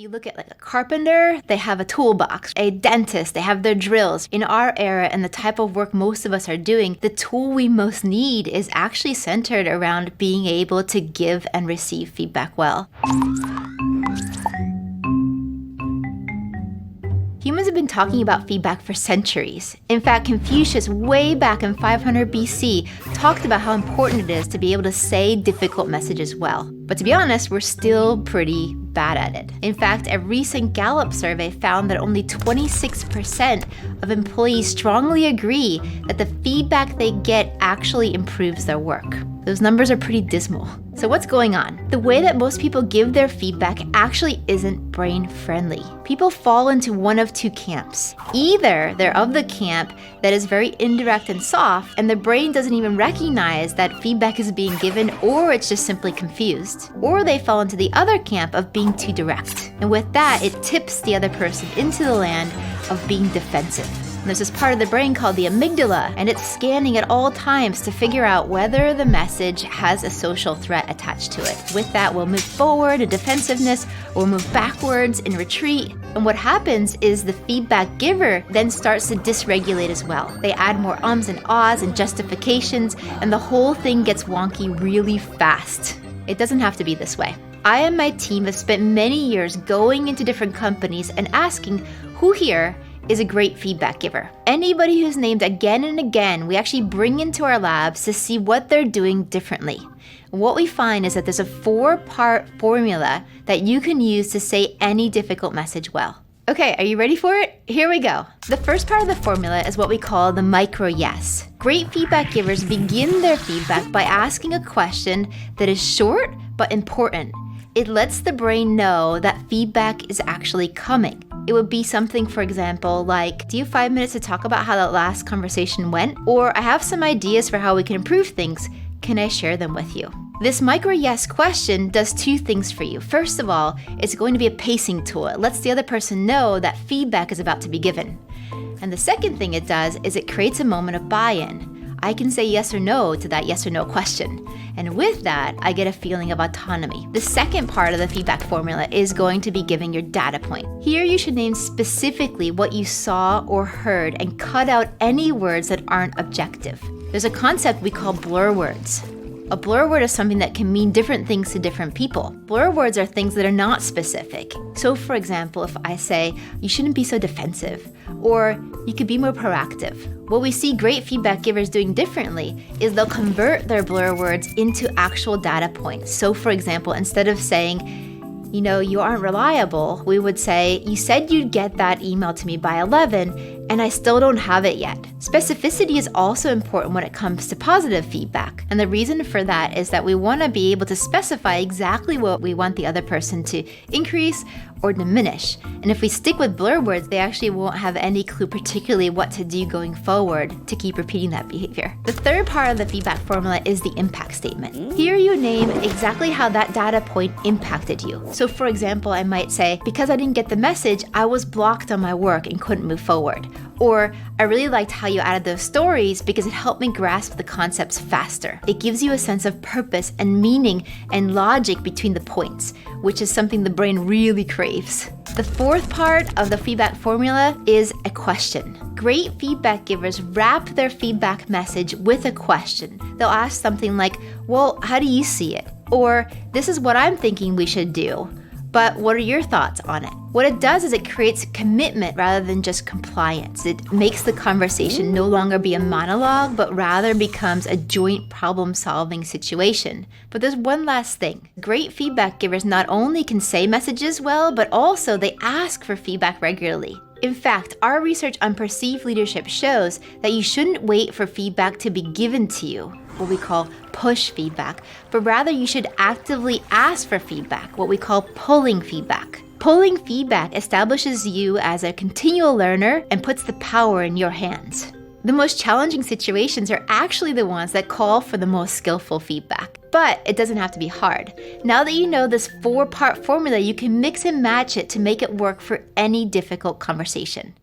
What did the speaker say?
you look at like a carpenter, they have a toolbox. A dentist, they have their drills. In our era and the type of work most of us are doing, the tool we most need is actually centered around being able to give and receive feedback well. Humans have been talking about feedback for centuries. In fact, Confucius, way back in 500 BC, talked about how important it is to be able to say difficult messages well. But to be honest, we're still pretty bad at it. In fact, a recent Gallup survey found that only 26% of employees strongly agree that the feedback they get actually improves their work. Those numbers are pretty dismal. So what's going on? The way that most people give their feedback actually isn't brain-friendly. People fall into one of two camps. Either they're of the camp that is very indirect and soft, and the brain doesn't even recognize that feedback is being given, or it's just simply confused. Or they fall into the other camp of being too direct. And with that, it tips the other person into the land of being defensive. And there's this part of the brain called the amygdala, and it's scanning at all times to figure out whether the message has a social threat attached to it. With that, we'll move forward in defensiveness, or we'll move backwards in retreat. And what happens is the feedback giver then starts to dysregulate as well. They add more ums and ahs and justifications, and the whole thing gets wonky really fast. It doesn't have to be this way. I and my team have spent many years going into different companies and asking who here is a great feedback giver. Anybody who's named again and again, we actually bring into our labs to see what they're doing differently. And what we find is that there's a 4-part formula that you can use to say any difficult message well. Okay, are you ready for it? Here we go. The first part of the formula is what we call the micro yes. Great feedback givers begin their feedback by asking a question that is short but important. It lets the brain know that feedback is actually coming. It would be something, for example, like, do you have 5 minutes to talk about how that last conversation went? Or I have some ideas for how we can improve things. Can I share them with you? This micro yes question does two things for you. First of all, it's going to be a pacing tool. It lets the other person know that feedback is about to be given. And the second thing it does is it creates a moment of buy-in. I can say yes or no to that yes or no question. And with that, I get a feeling of autonomy. The second part of the feedback formula is going to be giving your data point. Here you should name specifically what you saw or heard and cut out any words that aren't objective. There's a concept we call blur words. A blur word is something that can mean different things to different people. Blur words are things that are not specific. So for example, if I say, you shouldn't be so defensive, or you could be more proactive. What we see great feedback givers doing differently is they'll convert their blur words into actual data points. So for example, instead of saying, you aren't reliable, we would say, you said you'd get that email to me by 11, and I still don't have it yet. Specificity is also important when it comes to positive feedback. And the reason for that is that we want to be able to specify exactly what we want the other person to increase or diminish. And if we stick with blur words, they actually won't have any clue particularly what to do going forward to keep repeating that behavior. The third part of the feedback formula is the impact statement. Here you name exactly how that data point impacted you. So for example, I might say, because I didn't get the message, I was blocked on my work and couldn't move forward. Or, I really liked how you added those stories because it helped me grasp the concepts faster. It gives you a sense of purpose and meaning and logic between the points, which is something the brain really craves. The fourth part of the feedback formula is a question. Great feedback givers wrap their feedback message with a question. They'll ask something like, well, how do you see it? Or, this is what I'm thinking we should do. But what are your thoughts on it? What it does is it creates commitment rather than just compliance. It makes the conversation no longer be a monologue, but rather becomes a joint problem-solving situation. But there's one last thing. Great feedback givers not only can say messages well, but also they ask for feedback regularly. In fact, our research on perceived leadership shows that you shouldn't wait for feedback to be given to you, what we call push feedback, but rather you should actively ask for feedback, what we call pulling feedback. Pulling feedback establishes you as a continual learner and puts the power in your hands. The most challenging situations are actually the ones that call for the most skillful feedback. But it doesn't have to be hard. Now that you know this 4-part formula, you can mix and match it to make it work for any difficult conversation.